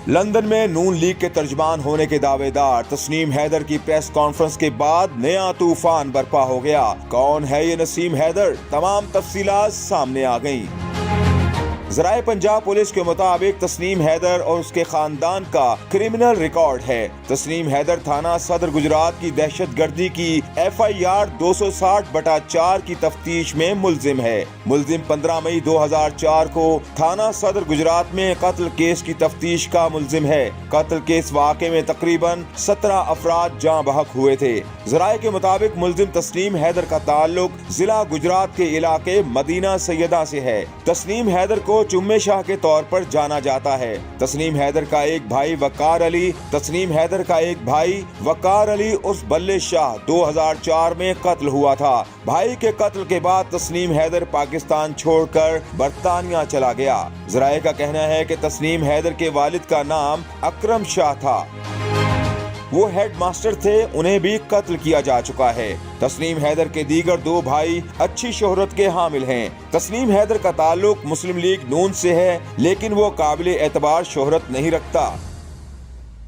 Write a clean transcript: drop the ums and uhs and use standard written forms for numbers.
London میں نون league کے ترجمان ہونے کے دعوے دار تسنیم حیدر کی پریس کانفرنس کے بعد نیا طوفان برپا ہو گیا۔ کون ہے یہ نسیم حیدر؟ تمام تفصیلات سامنے آ گئیں۔ ذرائع پنجاب پولیس کے مطابق تسنیم حیدر اور اس کے خاندان کا کرمنل ریکارڈ ہے۔ تسنیم حیدر تھانہ صدر گجرات کی دہشت گردی کی FIR 260/4 کی تفتیش میں ملزم ہے۔ ملزم 15 مئی 2004 کو تھانہ صدر گجرات میں قتل کیس کی تفتیش کا ملزم ہے۔ قتل کیس واقعے میں تقریباً 17 افراد جاں بحق ہوئے تھے۔ ذرائع کے مطابق ملزم تسنیم حیدر کا تعلق ضلع گجرات کے علاقے مدینہ سیدہ سے ہے۔ تسنیم حیدر کو چمے شاہ کے طور پر جانا جاتا ہے۔ تسنیم حیدر کا ایک بھائی وقار علی اس بلے شاہ 2004 میں قتل ہوا تھا۔ بھائی کے قتل کے بعد تسنیم حیدر پاکستان چھوڑ کر برطانیہ چلا گیا۔ ذرائع کا کہنا ہے کہ تسنیم حیدر کے والد کا نام اکرم شاہ تھا، وہ ہیڈ ماسٹر تھے، انہیں بھی قتل کیا جا چکا ہے۔ تسنیم حیدر کے دیگر 2 بھائی اچھی شہرت کے حامل ہیں۔ تسنیم حیدر کا تعلق مسلم لیگ نون سے ہے، لیکن وہ قابل اعتبار شہرت نہیں رکھتا۔